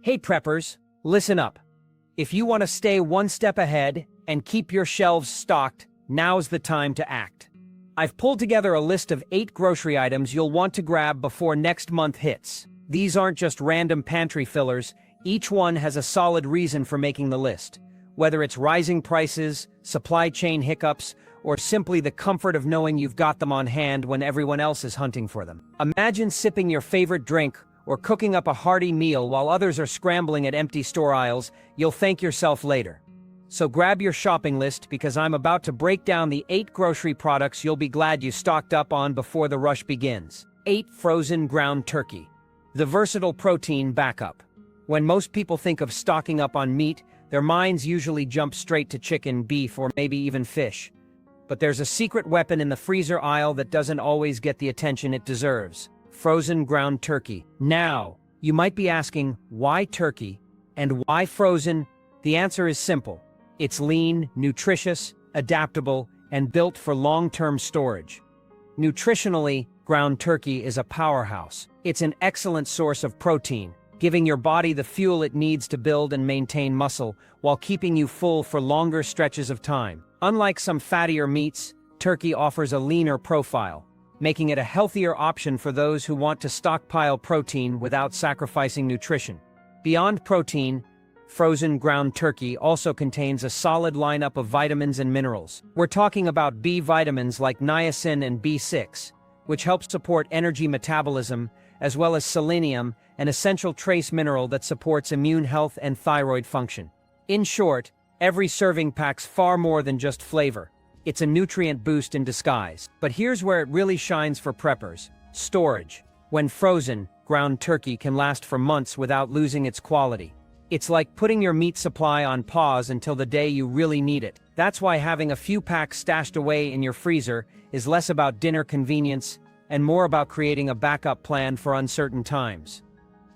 Hey preppers, listen up. If you want to stay one step ahead and keep your shelves stocked, now's the time to act. I've pulled together a list of 8 grocery items you'll want to grab before next month hits. These aren't just random pantry fillers, each one has a solid reason for making the list. Whether it's rising prices, supply chain hiccups, or simply the comfort of knowing you've got them on hand when everyone else is hunting for them. Imagine sipping your favorite drink or cooking up a hearty meal while others are scrambling at empty store aisles. You'll thank yourself later. So grab your shopping list because I'm about to break down the 8 grocery products you'll be glad you stocked up on before the rush begins. 8 Frozen ground turkey. The versatile protein backup. When most people think of stocking up on meat, their minds usually jump straight to chicken, beef, or maybe even fish. But there's a secret weapon in the freezer aisle that doesn't always get the attention it deserves. Frozen ground turkey. Now, you might be asking, why turkey? And why frozen? The answer is simple. It's lean, nutritious, adaptable, and built for long-term storage. Nutritionally, ground turkey is a powerhouse. It's an excellent source of protein, giving your body the fuel it needs to build and maintain muscle, while keeping you full for longer stretches of time. Unlike some fattier meats, turkey offers a leaner profile, making it a healthier option for those who want to stockpile protein without sacrificing nutrition. Beyond protein, frozen ground turkey also contains a solid lineup of vitamins and minerals. We're talking about B vitamins like niacin and B6, which help support energy metabolism, as well as selenium, an essential trace mineral that supports immune health and thyroid function. In short, every serving packs far more than just flavor. It's a nutrient boost in disguise. But here's where it really shines for preppers: storage. When frozen, ground turkey can last for months without losing its quality. It's like putting your meat supply on pause until the day you really need it. That's why having a few packs stashed away in your freezer is less about dinner convenience and more about creating a backup plan for uncertain times.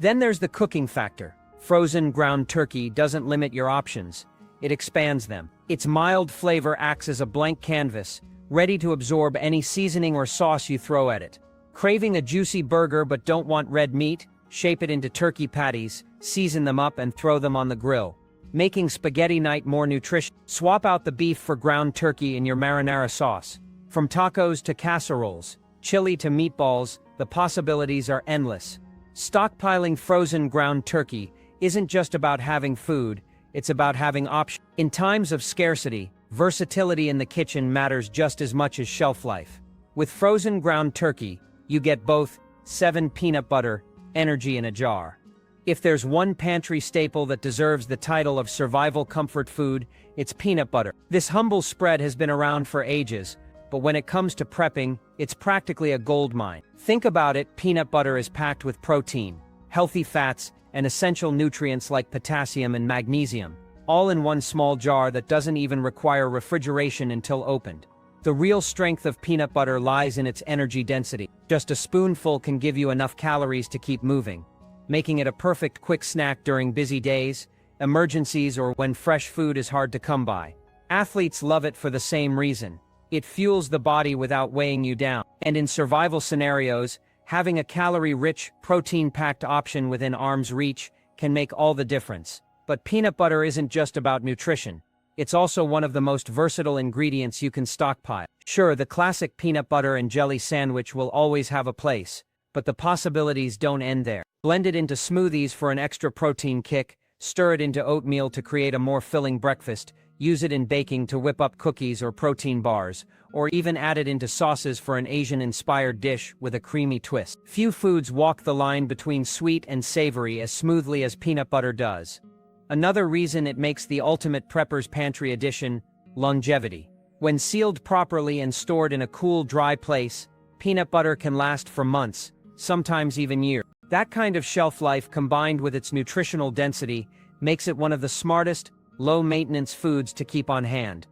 Then there's the cooking factor. Frozen ground turkey doesn't limit your options. It expands them. Its mild flavor acts as a blank canvas, ready to absorb any seasoning or sauce you throw at it. Craving a juicy burger but don't want red meat? Shape it into turkey patties, season them up and throw them on the grill, making spaghetti night more nutritious. Swap out the beef for ground turkey in your marinara sauce. From tacos to casseroles, chili to meatballs, the possibilities are endless. Stockpiling frozen ground turkey isn't just about having food, it's about having options. In times of scarcity, versatility in the kitchen matters just as much as shelf life. With frozen ground turkey, you get both 7 peanut butter, energy in a jar. If there's one pantry staple that deserves the title of survival comfort food, it's peanut butter. This humble spread has been around for ages, but when it comes to prepping, it's practically a goldmine. Think about it: peanut butter is packed with protein, healthy fats, and essential nutrients like potassium and magnesium, all in one small jar that doesn't even require refrigeration until opened. The real strength of peanut butter lies in its energy density. Just a spoonful can give you enough calories to keep moving, making it a perfect quick snack during busy days, emergencies, or when fresh food is hard to come by. Athletes love it for the same reason. It fuels the body without weighing you down. And in survival scenarios, having a calorie-rich, protein-packed option within arm's reach can make all the difference. But peanut butter isn't just about nutrition. It's also one of the most versatile ingredients you can stockpile. Sure, the classic peanut butter and jelly sandwich will always have a place, but the possibilities don't end there. Blend it into smoothies for an extra protein kick, stir it into oatmeal to create a more filling breakfast, use it in baking to whip up cookies or protein bars, or even add it into sauces for an Asian-inspired dish with a creamy twist. Few foods walk the line between sweet and savory as smoothly as peanut butter does. Another reason it makes the ultimate prepper's pantry addition: longevity. When sealed properly and stored in a cool, dry place, peanut butter can last for months, sometimes even years. That kind of shelf life, combined with its nutritional density, makes it one of the smartest, low-maintenance foods to keep on hand.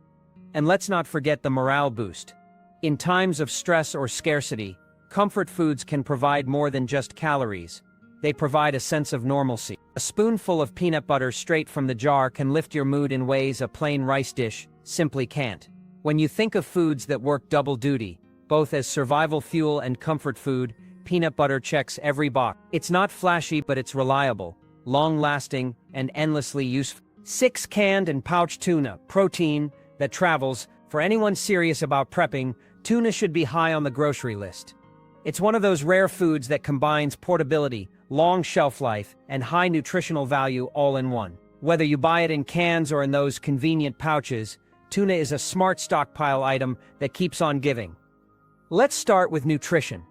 And let's not forget the morale boost. In times of stress or scarcity, comfort foods can provide more than just calories. They provide a sense of normalcy. A spoonful of peanut butter straight from the jar can lift your mood in ways a plain rice dish simply can't. When you think of foods that work double duty, both as survival fuel and comfort food, peanut butter checks every box. It's not flashy, but it's reliable. long-lasting, and endlessly useful. 6. Canned and pouched tuna, protein that travels. For anyone serious about prepping, tuna should be high on the grocery list. It's one of those rare foods that combines portability, long shelf life, and high nutritional value all in one. Whether you buy it in cans or in those convenient pouches, tuna is a smart stockpile item that keeps on giving. Let's start with nutrition.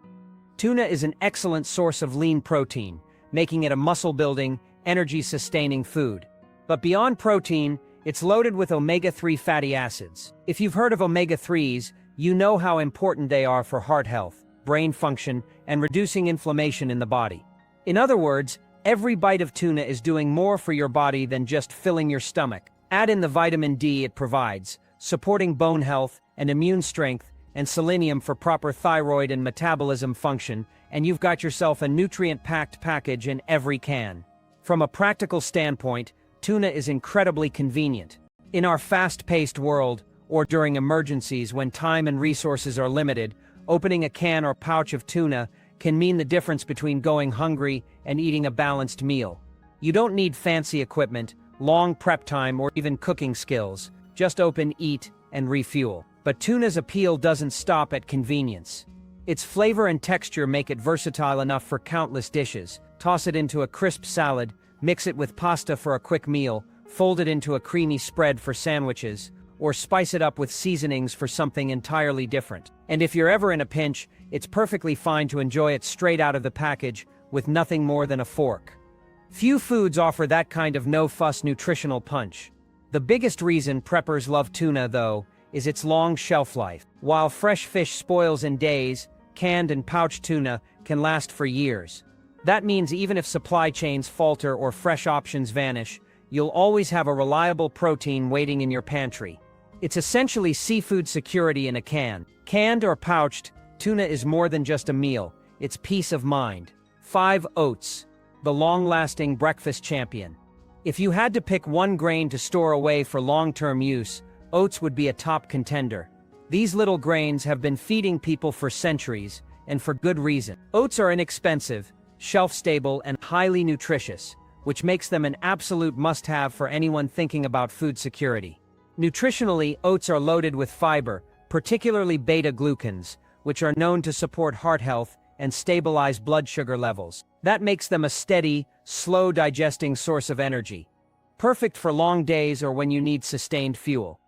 Tuna is an excellent source of lean protein, making it a muscle-building, energy-sustaining food. But beyond protein, it's loaded with omega-3 fatty acids. If you've heard of omega-3s, you know how important they are for heart health, brain function, and reducing inflammation in the body. In other words, every bite of tuna is doing more for your body than just filling your stomach. Add in the vitamin D it provides, supporting bone health and immune strength, and selenium for proper thyroid and metabolism function, and you've got yourself a nutrient-packed package in every can. From a practical standpoint, tuna is incredibly convenient. In our fast-paced world, or during emergencies when time and resources are limited, opening a can or pouch of tuna can mean the difference between going hungry and eating a balanced meal. You don't need fancy equipment, long prep time, or even cooking skills. Just open, eat, and refuel. But tuna's appeal doesn't stop at convenience. Its flavor and texture make it versatile enough for countless dishes. Toss it into a crisp salad, mix it with pasta for a quick meal, fold it into a creamy spread for sandwiches, or spice it up with seasonings for something entirely different. And if you're ever in a pinch, it's perfectly fine to enjoy it straight out of the package with nothing more than a fork. Few foods offer that kind of no-fuss nutritional punch. The biggest reason preppers love tuna, though, is its long shelf life. While fresh fish spoils in days, canned and pouched tuna can last for years. That means even if supply chains falter or fresh options vanish, you'll always have a reliable protein waiting in your pantry. It's essentially seafood security in a can. Canned or pouched, tuna is more than just a meal, it's peace of mind. 5. Oats, the long-lasting breakfast champion. If you had to pick one grain to store away for long-term use, oats would be a top contender. These little grains have been feeding people for centuries, and for good reason. Oats are inexpensive, shelf-stable, and highly nutritious, which makes them an absolute must-have for anyone thinking about food security. Nutritionally, oats are loaded with fiber, particularly beta-glucans, which are known to support heart health and stabilize blood sugar levels. That makes them a steady, slow-digesting source of energy, perfect for long days or when you need sustained fuel.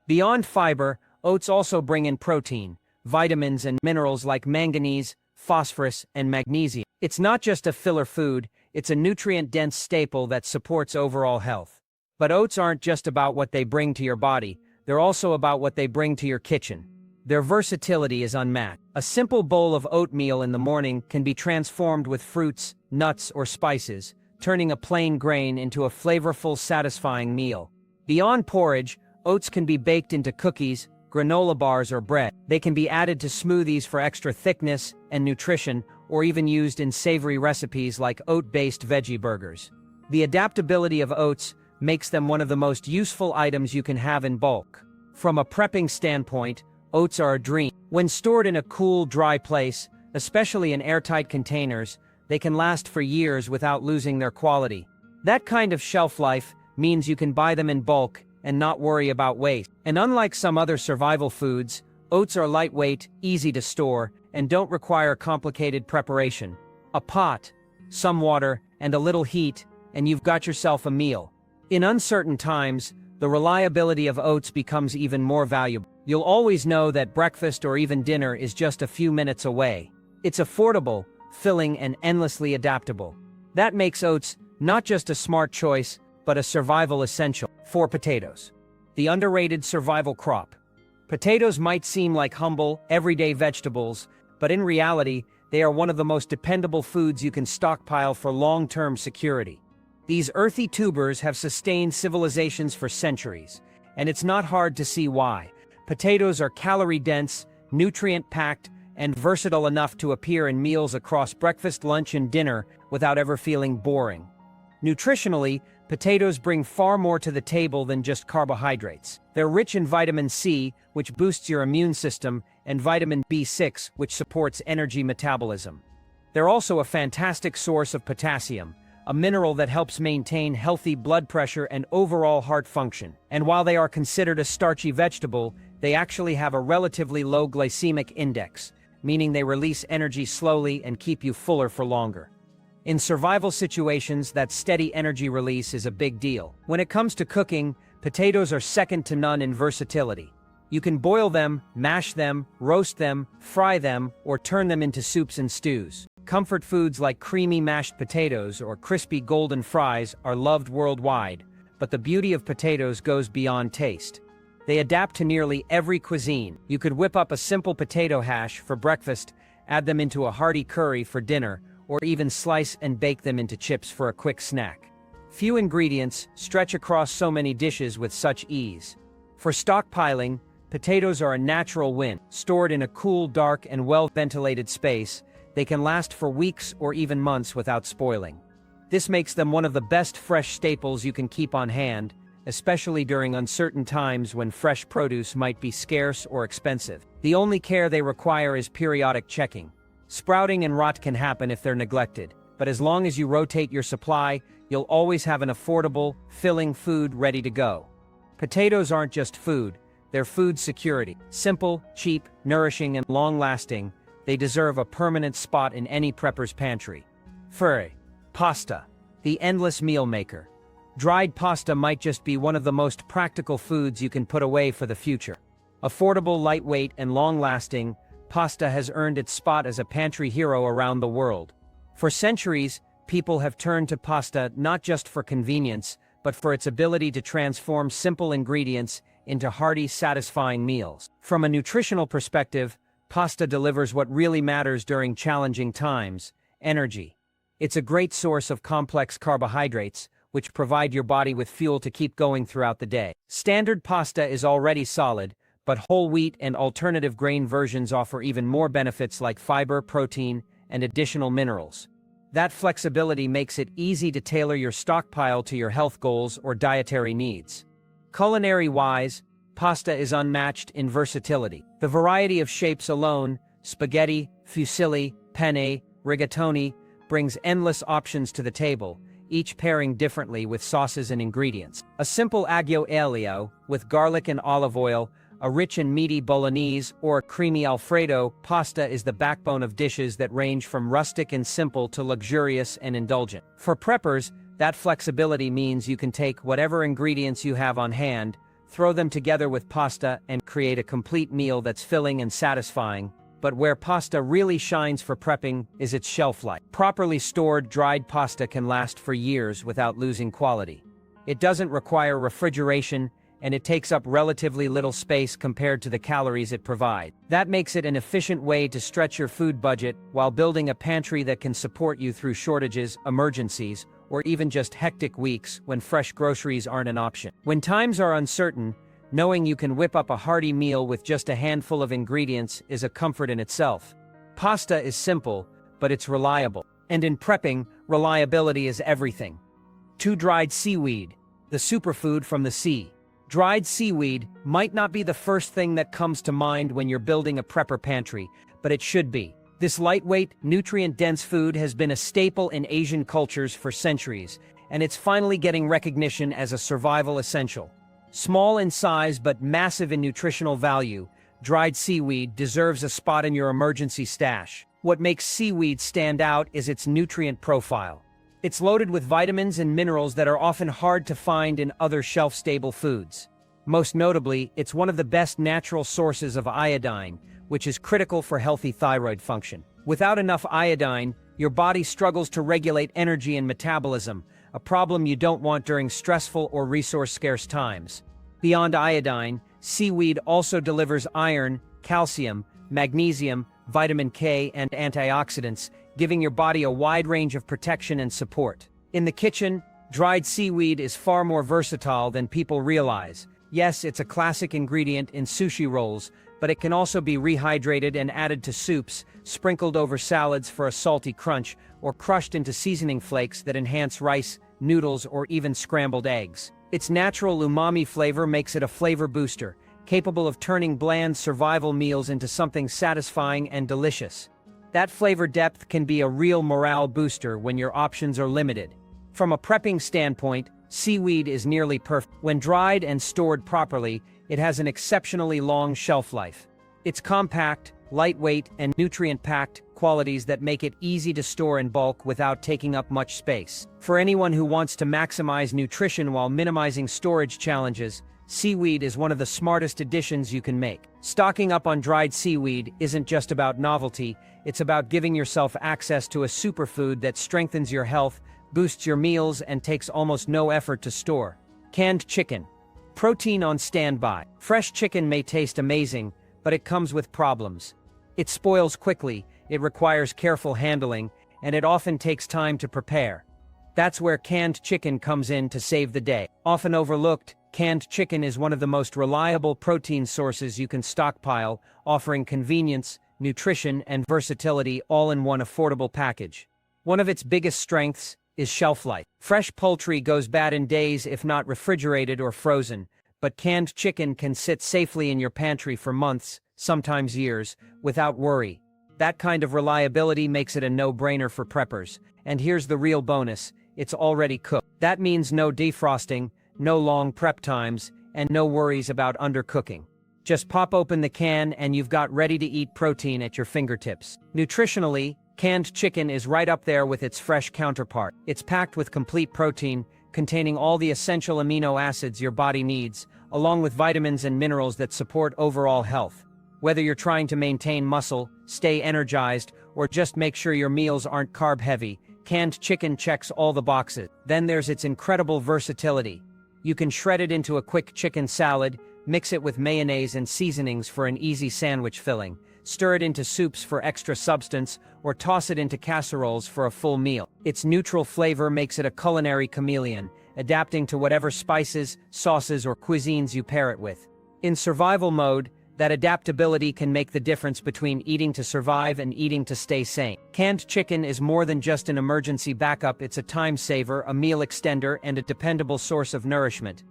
Beyond fiber, oats also bring in protein, vitamins, and minerals like manganese, phosphorus, and magnesium. It's not just a filler food, it's a nutrient-dense staple that supports overall health. But oats aren't just about what they bring to your body, they're also about what they bring to your kitchen. Their versatility is unmatched. A simple bowl of oatmeal in the morning can be transformed with fruits, nuts, or spices, turning a plain grain into a flavorful, satisfying meal. Beyond porridge, oats can be baked into cookies, granola bars, or bread. They can be added to smoothies for extra thickness and nutrition, or even used in savory recipes like oat-based veggie burgers. The adaptability of oats makes them one of the most useful items you can have in bulk. From a prepping standpoint, oats are a dream. When stored in a cool, dry place, especially in airtight containers, they can last for years without losing their quality. That kind of shelf life means you can buy them in bulk and not worry about waste. And unlike some other survival foods, oats are lightweight, easy to store, and don't require complicated preparation. A pot, some water, and a little heat, and you've got yourself a meal. In uncertain times, the reliability of oats becomes even more valuable. You'll always know that breakfast or even dinner is just a few minutes away. It's affordable, filling, and endlessly adaptable. That makes oats not just a smart choice, but a survival essential. 4. Potatoes, the underrated survival crop. Potatoes might seem like humble, everyday vegetables, but in reality, they are one of the most dependable foods you can stockpile for long-term security. These earthy tubers have sustained civilizations for centuries, and it's not hard to see why. Potatoes are calorie-dense, nutrient-packed, and versatile enough to appear in meals across breakfast, lunch, and dinner without ever feeling boring. Nutritionally, potatoes bring far more to the table than just carbohydrates. They're rich in vitamin C, which boosts your immune system, and vitamin B6, which supports energy metabolism. They're also a fantastic source of potassium, a mineral that helps maintain healthy blood pressure and overall heart function. And while they are considered a starchy vegetable, they actually have a relatively low glycemic index, meaning they release energy slowly and keep you fuller for longer. In survival situations, that steady energy release is a big deal. When it comes to cooking, potatoes are second to none in versatility. You can boil them, mash them, roast them, fry them, or turn them into soups and stews. Comfort foods like creamy mashed potatoes or crispy golden fries are loved worldwide, but the beauty of potatoes goes beyond taste. They adapt to nearly every cuisine. You could whip up a simple potato hash for breakfast, add them into a hearty curry for dinner, or even slice and bake them into chips for a quick snack. Few ingredients stretch across so many dishes with such ease. For stockpiling, potatoes are a natural win. Stored in a cool, dark, and well-ventilated space, they can last for weeks or even months without spoiling. This makes them one of the best fresh staples you can keep on hand, especially during uncertain times when fresh produce might be scarce or expensive. The only care they require is periodic checking. Sprouting and rot can happen if they're neglected, but as long as you rotate your supply, you'll always have an affordable, filling food ready to go. Potatoes aren't just food, they're food security. Simple, cheap, nourishing, and long-lasting, they deserve a permanent spot in any prepper's pantry. Pasta, the endless meal maker. Dried pasta might just be one of the most practical foods you can put away for the future. Affordable, lightweight, and long-lasting, pasta has earned its spot as a pantry hero around the world. For centuries, people have turned to pasta not just for convenience, but for its ability to transform simple ingredients into hearty, satisfying meals. From a nutritional perspective, pasta delivers what really matters during challenging times: energy. It's a great source of complex carbohydrates, which provide your body with fuel to keep going throughout the day. Standard pasta is already solid, but whole wheat and alternative grain versions offer even more benefits like fiber, protein, and additional minerals. That flexibility makes it easy to tailor your stockpile to your health goals or dietary needs. Culinary-wise, pasta is unmatched in versatility. The variety of shapes alone, spaghetti, fusilli, penne, rigatoni, brings endless options to the table, each pairing differently with sauces and ingredients. A simple aglio e olio, with garlic and olive oil, a rich and meaty bolognese, or a creamy Alfredo pasta is the backbone of dishes that range from rustic and simple to luxurious and indulgent. For preppers, that flexibility means you can take whatever ingredients you have on hand, throw them together with pasta, and create a complete meal that's filling and satisfying. But where pasta really shines for prepping is its shelf life. Properly stored, dried pasta can last for years without losing quality. It doesn't require refrigeration, and it takes up relatively little space compared to the calories it provides. That makes it an efficient way to stretch your food budget while building a pantry that can support you through shortages, emergencies, or even just hectic weeks when fresh groceries aren't an option. When times are uncertain, knowing you can whip up a hearty meal with just a handful of ingredients is a comfort in itself. Pasta is simple, but it's reliable. And in prepping, reliability is everything. Dried seaweed, the superfood from the sea. Dried seaweed might not be the first thing that comes to mind when you're building a prepper pantry, but it should be. This lightweight, nutrient-dense food has been a staple in Asian cultures for centuries, and it's finally getting recognition as a survival essential. Small in size but massive in nutritional value, dried seaweed deserves a spot in your emergency stash. What makes seaweed stand out is its nutrient profile. It's loaded with vitamins and minerals that are often hard to find in other shelf-stable foods. Most notably, it's one of the best natural sources of iodine, which is critical for healthy thyroid function. Without enough iodine, your body struggles to regulate energy and metabolism, a problem you don't want during stressful or resource-scarce times. Beyond iodine, seaweed also delivers iron, calcium, magnesium, vitamin K, and antioxidants, giving your body a wide range of protection and support. In the kitchen, dried seaweed is far more versatile than people realize. Yes, it's a classic ingredient in sushi rolls, but it can also be rehydrated and added to soups, sprinkled over salads for a salty crunch, or crushed into seasoning flakes that enhance rice, noodles, or even scrambled eggs. Its natural umami flavor makes it a flavor booster, capable of turning bland survival meals into something satisfying and delicious. That flavor depth can be a real morale booster when your options are limited. From a prepping standpoint, seaweed is nearly perfect. When dried and stored properly, it has an exceptionally long shelf life. It's compact, lightweight, and nutrient-packed, qualities that make it easy to store in bulk without taking up much space. For anyone who wants to maximize nutrition while minimizing storage challenges, seaweed is one of the smartest additions you can make. Stocking up on dried seaweed isn't just about novelty, it's about giving yourself access to a superfood that strengthens your health, boosts your meals, and takes almost no effort to store. Canned chicken. Protein on standby. Fresh chicken may taste amazing, but it comes with problems. It spoils quickly, it requires careful handling, and it often takes time to prepare. That's where canned chicken comes in to save the day. Often overlooked, canned chicken is one of the most reliable protein sources you can stockpile, offering convenience, nutrition, and versatility all in one affordable package. One of its biggest strengths is shelf life. Fresh poultry goes bad in days if not refrigerated or frozen, but canned chicken can sit safely in your pantry for months, sometimes years, without worry. That kind of reliability makes it a no-brainer for preppers. And here's the real bonus, it's already cooked. That means no defrosting, no long prep times, and no worries about undercooking. Just pop open the can and you've got ready-to-eat protein at your fingertips. Nutritionally, canned chicken is right up there with its fresh counterpart. It's packed with complete protein, containing all the essential amino acids your body needs, along with vitamins and minerals that support overall health. Whether you're trying to maintain muscle, stay energized, or just make sure your meals aren't carb-heavy, canned chicken checks all the boxes. Then there's its incredible versatility. You can shred it into a quick chicken salad, mix it with mayonnaise and seasonings for an easy sandwich filling, stir it into soups for extra substance, or toss it into casseroles for a full meal. Its neutral flavor makes it a culinary chameleon, adapting to whatever spices, sauces, or cuisines you pair it with. In survival mode, that adaptability can make the difference between eating to survive and eating to stay sane. Canned chicken is more than just an emergency backup, it's a time saver, a meal extender, and a dependable source of nourishment.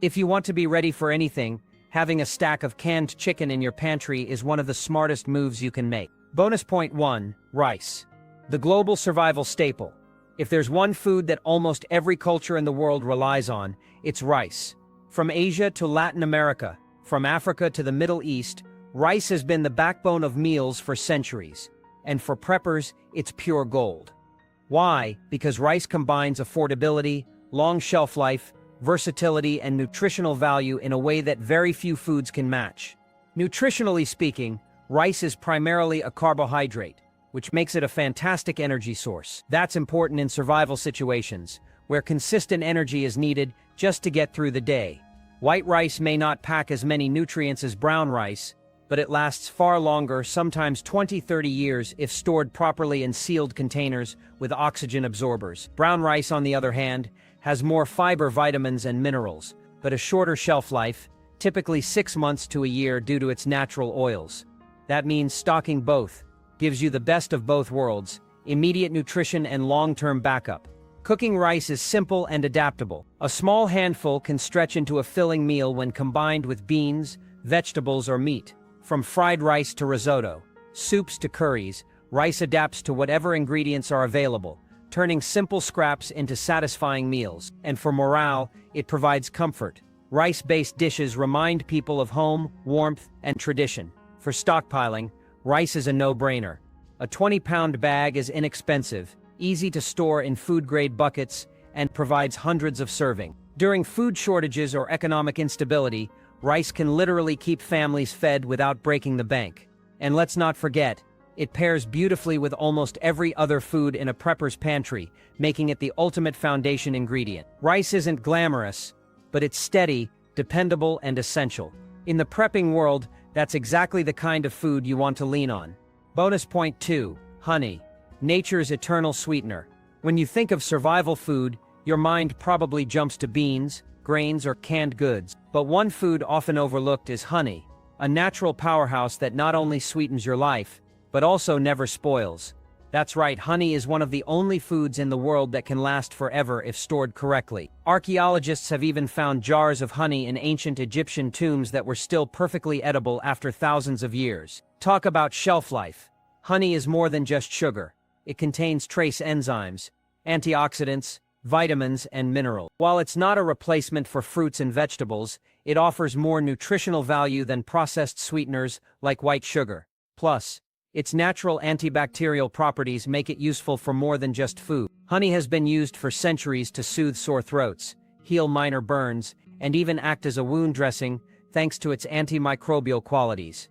If you want to be ready for anything, having a stack of canned chicken in your pantry is one of the smartest moves you can make. Bonus point 1, rice. The global survival staple. If there's one food that almost every culture in the world relies on, it's rice. From Asia to Latin America, from Africa to the Middle East, rice has been the backbone of meals for centuries. And for preppers, it's pure gold. Why? Because rice combines affordability, long shelf life, versatility, and nutritional value in a way that very few foods can match. Nutritionally speaking, rice is primarily a carbohydrate, which makes it a fantastic energy source. That's important in survival situations, where consistent energy is needed just to get through the day. White rice may not pack as many nutrients as brown rice, but it lasts far longer, sometimes 20-30 years, if stored properly in sealed containers with oxygen absorbers. Brown rice, on the other hand, has more fiber, vitamins, and minerals, but a shorter shelf life, typically 6 months to a year due to its natural oils. That means stocking both gives you the best of both worlds, immediate nutrition and long-term backup. Cooking rice is simple and adaptable. A small handful can stretch into a filling meal when combined with beans, vegetables, or meat. From fried rice to risotto, soups to curries, rice adapts to whatever ingredients are available, turning simple scraps into satisfying meals. And for morale, it provides comfort. Rice-based dishes remind people of home, warmth, and tradition. For stockpiling, rice is a no-brainer. A 20-pound bag is inexpensive, easy to store in food-grade buckets, and provides hundreds of servings. During food shortages or economic instability, rice can literally keep families fed without breaking the bank. And let's not forget, it pairs beautifully with almost every other food in a prepper's pantry, making it the ultimate foundation ingredient. Rice isn't glamorous, but it's steady, dependable, and essential. In the prepping world, that's exactly the kind of food you want to lean on. Bonus point 2, honey. Nature's eternal sweetener. When you think of survival food, your mind probably jumps to beans, grains, or canned goods. But one food often overlooked is honey, a natural powerhouse that not only sweetens your life, but also never spoils. That's right, honey is one of the only foods in the world that can last forever if stored correctly. Archaeologists have even found jars of honey in ancient Egyptian tombs that were still perfectly edible after thousands of years. Talk about shelf life. Honey is more than just sugar. It contains trace enzymes, antioxidants, vitamins, and minerals. While it's not a replacement for fruits and vegetables, it offers more nutritional value than processed sweeteners like white sugar. Plus, its natural antibacterial properties make it useful for more than just food. Honey has been used for centuries to soothe sore throats, heal minor burns, and even act as a wound dressing thanks to its antimicrobial qualities.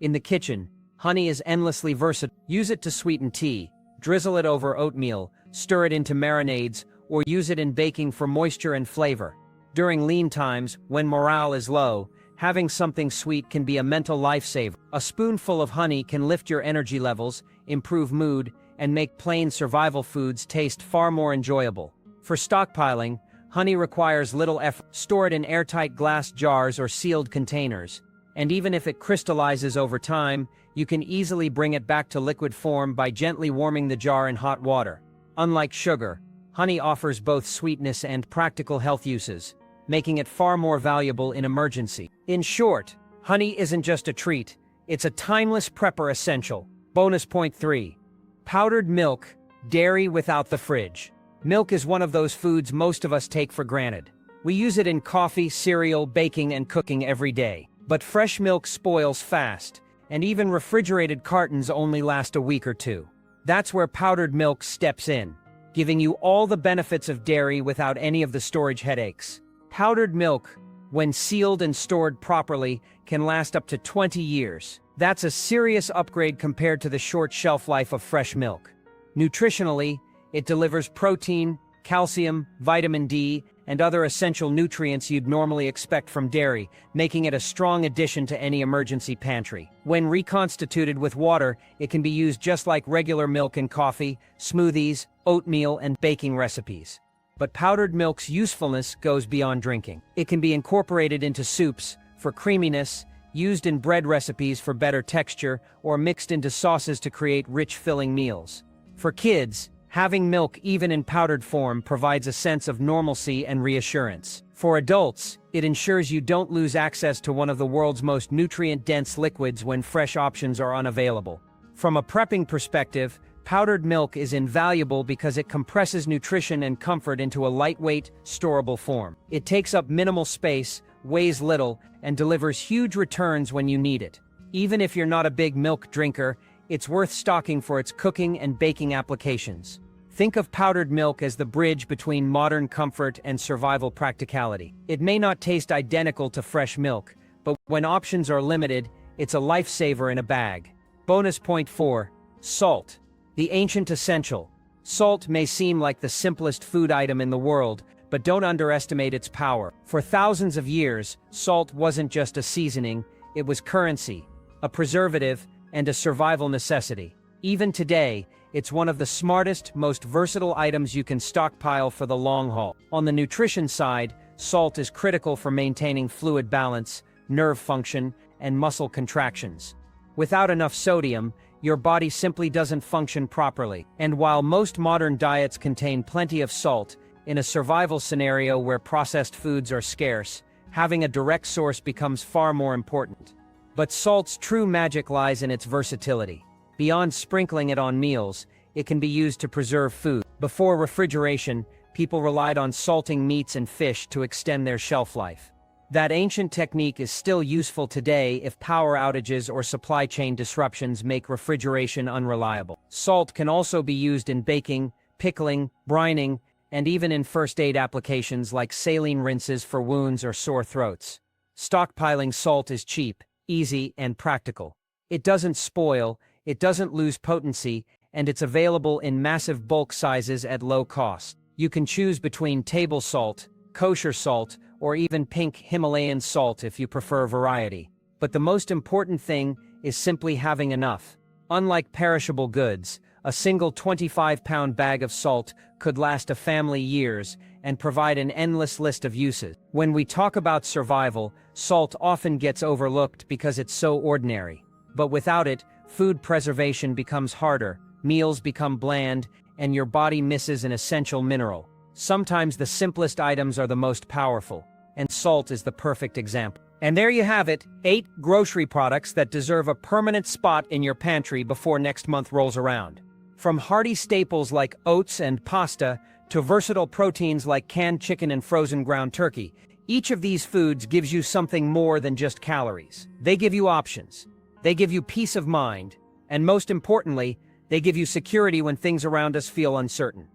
In the kitchen, honey is endlessly versatile. Use it to sweeten tea, drizzle it over oatmeal, stir it into marinades, or use it in baking for moisture and flavor. During lean times, when morale is low, having something sweet can be a mental lifesaver. A spoonful of honey can lift your energy levels, improve mood, and make plain survival foods taste far more enjoyable. For stockpiling, honey requires little effort. Store it in airtight glass jars or sealed containers. And even if it crystallizes over time, you can easily bring it back to liquid form by gently warming the jar in hot water. Unlike sugar, honey offers both sweetness and practical health uses, making it far more valuable in emergency. In short, honey isn't just a treat, it's a timeless prepper essential. Bonus point 3. Powdered milk, dairy without the fridge. Milk is one of those foods most of us take for granted. We use it in coffee, cereal, baking, and cooking every day. But fresh milk spoils fast, and even refrigerated cartons only last a week or two. That's where powdered milk steps in, giving you all the benefits of dairy without any of the storage headaches. Powdered milk, when sealed and stored properly, can last up to 20 years. That's a serious upgrade compared to the short shelf life of fresh milk. Nutritionally, it delivers protein, calcium, vitamin D, and other essential nutrients you'd normally expect from dairy, making it a strong addition to any emergency pantry. When reconstituted with water, it can be used just like regular milk in coffee, smoothies, oatmeal, and baking recipes. But powdered milk's usefulness goes beyond drinking. It can be incorporated into soups for creaminess, used in bread recipes for better texture, or mixed into sauces to create rich, filling meals. For kids, having milk even in powdered form provides a sense of normalcy and reassurance. For adults, it ensures you don't lose access to one of the world's most nutrient-dense liquids when fresh options are unavailable. From a prepping perspective, powdered milk is invaluable because it compresses nutrition and comfort into a lightweight, storable form. It takes up minimal space, weighs little, and delivers huge returns when you need it. Even if you're not a big milk drinker, it's worth stocking for its cooking and baking applications. Think of powdered milk as the bridge between modern comfort and survival practicality. It may not taste identical to fresh milk, but when options are limited, it's a lifesaver in a bag. Bonus point 4. Salt. The ancient essential. Salt may seem like the simplest food item in the world, but don't underestimate its power. For thousands of years, salt wasn't just a seasoning, it was currency, a preservative, and a survival necessity. Even today, it's one of the smartest, most versatile items you can stockpile for the long haul. On the nutrition side, salt is critical for maintaining fluid balance, nerve function, and muscle contractions. Without enough sodium, your body simply doesn't function properly. And while most modern diets contain plenty of salt, in a survival scenario where processed foods are scarce, having a direct source becomes far more important. But salt's true magic lies in its versatility. Beyond sprinkling it on meals, it can be used to preserve food. Before refrigeration, people relied on salting meats and fish to extend their shelf life. That ancient technique is still useful today if power outages or supply chain disruptions make refrigeration unreliable. Salt can also be used in baking, pickling, brining, and even in first aid applications like saline rinses for wounds or sore throats. Stockpiling salt is cheap, easy, and practical. It doesn't spoil, it doesn't lose potency, and it's available in massive bulk sizes at low cost. You can choose between table salt, kosher salt, or even pink Himalayan salt if you prefer variety. But the most important thing is simply having enough. Unlike perishable goods, a single 25-pound bag of salt could last a family years and provide an endless list of uses. When we talk about survival, salt often gets overlooked because it's so ordinary. But without it, food preservation becomes harder, meals become bland, and your body misses an essential mineral. Sometimes the simplest items are the most powerful, and salt is the perfect example. And there you have it, 8 grocery products that deserve a permanent spot in your pantry before next month rolls around. From hearty staples like oats and pasta to versatile proteins like canned chicken and frozen ground turkey, each of these foods gives you something more than just calories. They give you options. They give you peace of mind. And most importantly, they give you security when things around us feel uncertain.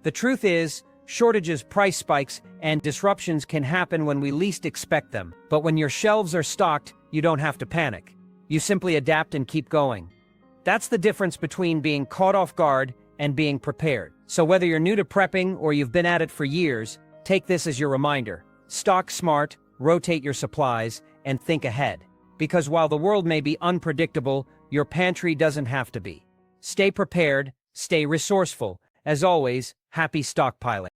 The truth is, shortages, price spikes, and disruptions can happen when we least expect them. But when your shelves are stocked, you don't have to panic. You simply adapt and keep going. That's the difference between being caught off guard and being prepared. So whether you're new to prepping or you've been at it for years, take this as your reminder. Stock smart, rotate your supplies, and think ahead. Because while the world may be unpredictable, your pantry doesn't have to be. Stay prepared, stay resourceful. As always, happy stockpiling.